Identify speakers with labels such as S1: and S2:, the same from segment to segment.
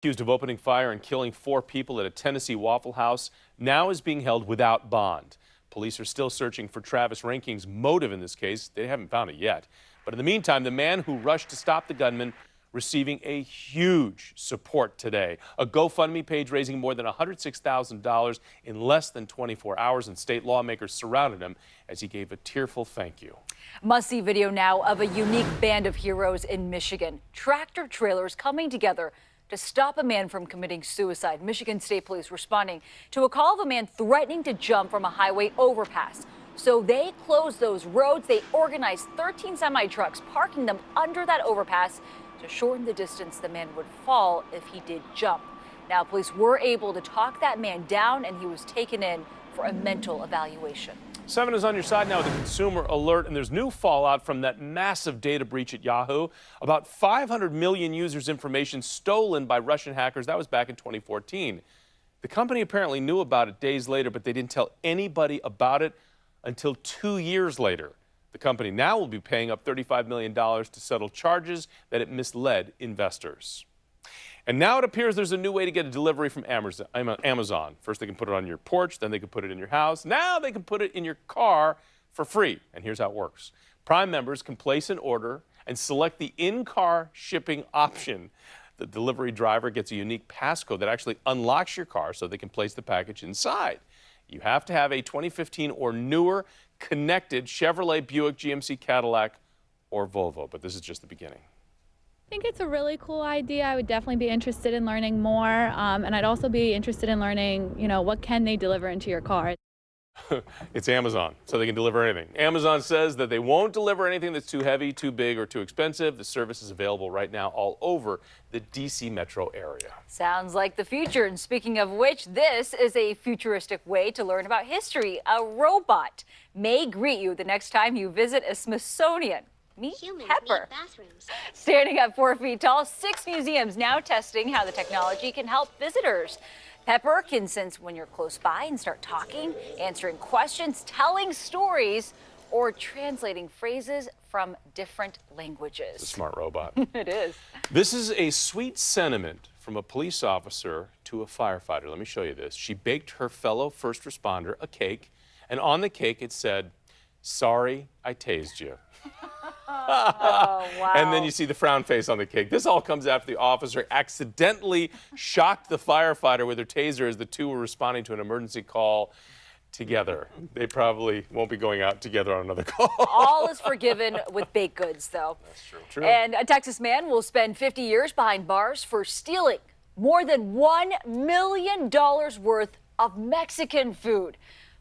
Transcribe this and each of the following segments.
S1: Accused of opening fire and killing 4 people at a Tennessee Waffle House, now is being held without bond. Police are still searching for Travis Ranking's motive in this case. They haven't found it yet. But in the meantime, the man who rushed to stop the gunman receiving a huge support today. A GoFundMe page raising more than $106,000 in less than 24 hours, and state lawmakers surrounded him as he gave a tearful thank you.
S2: Must-see video now of a unique band of heroes in Michigan. Tractor trailers coming together to stop a man from committing suicide. Michigan State Police responding to a call of a man threatening to jump from a highway overpass. So they closed those roads. They organized 13 semi-trucks, parking them under that overpass to shorten the distance the man would fall if he did jump. Now, police were able to talk that man down, and he was taken in for a mental evaluation.
S1: 7 is on your side now with a consumer alert, and there's new fallout from that massive data breach at Yahoo. About 500 million users' information stolen by Russian hackers. That was back in 2014. The company apparently knew about it days later, but they didn't tell anybody about it until 2 years later. The company now will be paying up $35 million to settle charges that it misled investors. And now it appears there's a new way to get a delivery from Amazon. First, they can put it on your porch, then they can put it in your house. Now they can put it in your car for free. And here's how it works. Prime members can place an order and select the in-car shipping option. The delivery driver gets a unique passcode that actually unlocks your car so they can place the package inside. You have to have a 2015 or newer connected Chevrolet, Buick, GMC, Cadillac, or Volvo. But this is just the beginning.
S3: I think it's a really cool idea. I would definitely be interested in learning more, and I'd also be interested in learning, what can they deliver into your car?
S1: It's Amazon, so they can deliver anything. Amazon says that they won't deliver anything that's too heavy, too big, or too expensive. The service is available right now all over the D.C. metro area.
S2: Sounds like the future. And speaking of which, this is a futuristic way to learn about history. A robot may greet you the next time you visit a Smithsonian. Meet Pepper. Standing at 4 feet tall, 6 museums now testing how the technology can help visitors. Pepper can sense when you're close by and start talking, answering questions, telling stories, or translating phrases from different languages.
S1: It's a smart robot.
S2: It is.
S1: This is a sweet sentiment from a police officer to a firefighter. Let me show you this. She baked her fellow first responder a cake, and on the cake it said, "Sorry, I tased you."
S2: Oh, wow.
S1: And then you see the frown face on the cake. This all comes after the officer accidentally shocked the firefighter with her taser as the two were responding to an emergency call together. They probably won't be going out together on another call.
S2: All is forgiven with baked goods, though.
S1: That's true.
S2: And a Texas man will spend 50 years behind bars for stealing more than $1 million worth of Mexican food.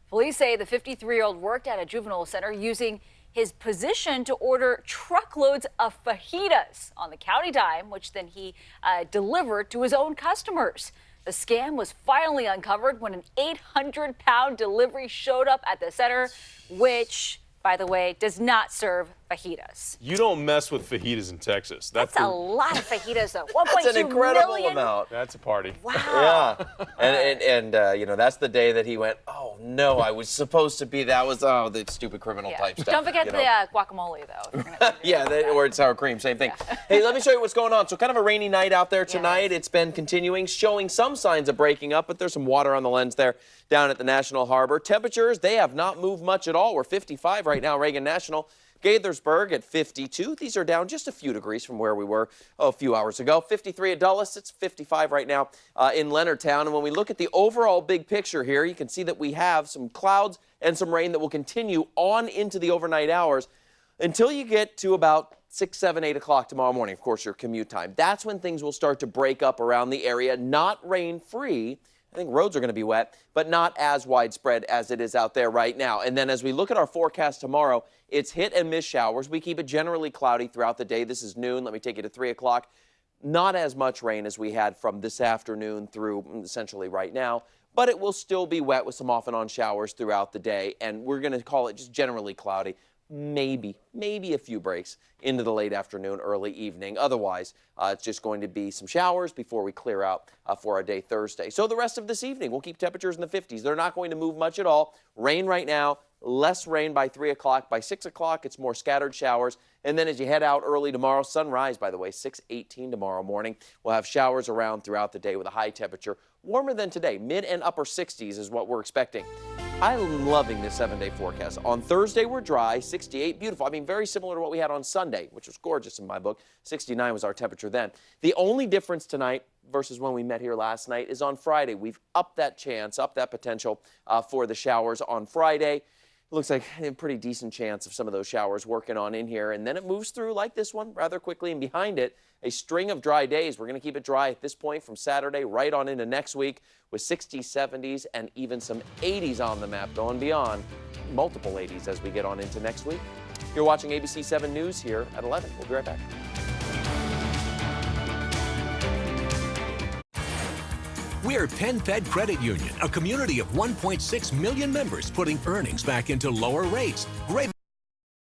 S2: Police say the 53-year-old worked at a juvenile center using his position to order truckloads of fajitas on the county dime, which then he delivered to his own customers. The scam was finally uncovered when an 800-pound delivery showed up at the center, which, by the way, does not serve fajitas.
S1: You don't mess with fajitas in Texas.
S2: That's a lot of fajitas, though. 1.2
S4: That's an incredible
S2: million?
S4: amount.
S1: That's a party.
S2: Wow.
S4: Yeah, and that's the day that he went, oh no, I was supposed to be, the stupid criminal type stuff.
S2: Don't forget the guacamole, though.
S4: Yeah, or sour cream, same thing. Yeah. Hey, let me show you what's going on. So kind of a rainy night out there tonight. It's been continuing, showing some signs of breaking up, but there's some water on the lens there down at the National Harbor. Temperatures, they have not moved much at all. We're 55 right now, Reagan National. Gaithersburg at 52. These are down just a few degrees from where we were a few hours ago. 53 at Dulles. It's 55 right now in Leonardtown. And when we look at the overall big picture here, you can see that we have some clouds and some rain that will continue on into the overnight hours until you get to about 6, 7, 8 o'clock tomorrow morning, of course, your commute time. That's when things will start to break up around the area, not rain-free. I think roads are going to be wet, but not as widespread as it is out there right now. And then as we look at our forecast tomorrow, it's hit and miss showers. We keep it generally cloudy throughout the day. This is noon. Let me take you to 3 o'clock. Not as much rain as we had from this afternoon through essentially right now, but it will still be wet with some off and on showers throughout the day. And we're going to call it just generally cloudy. Maybe a few breaks into the late afternoon, early evening. Otherwise, it's just going to be some showers before we clear out for our day Thursday. So the rest of this evening, we'll keep temperatures in the 50s. They're not going to move much at all. Rain right now, less rain by 3 o'clock. By 6 o'clock, it's more scattered showers. And then as you head out early tomorrow, sunrise, by the way, 6:18 tomorrow morning. We'll have showers around throughout the day with a high temperature. Warmer than today, mid and upper 60s is what we're expecting. I'm loving this 7-day forecast. On Thursday, we're dry, 68, beautiful. I mean, very similar to what we had on Sunday, which was gorgeous in my book. 69 was our temperature then. The only difference tonight versus when we met here last night is on Friday. We've upped that chance, upped that potential for the showers on Friday. It looks like a pretty decent chance of some of those showers working on in here. And then it moves through like this one rather quickly. And behind it, a string of dry days. We're going to keep it dry at this point from Saturday right on into next week with 60s, 70s, and even some 80s on the map going beyond multiple 80s as we get on into next week. You're watching ABC 7 News here at 11. We'll be right back.
S5: We're PenFed Credit Union, a community of 1.6 million members putting earnings back into lower rates. Great.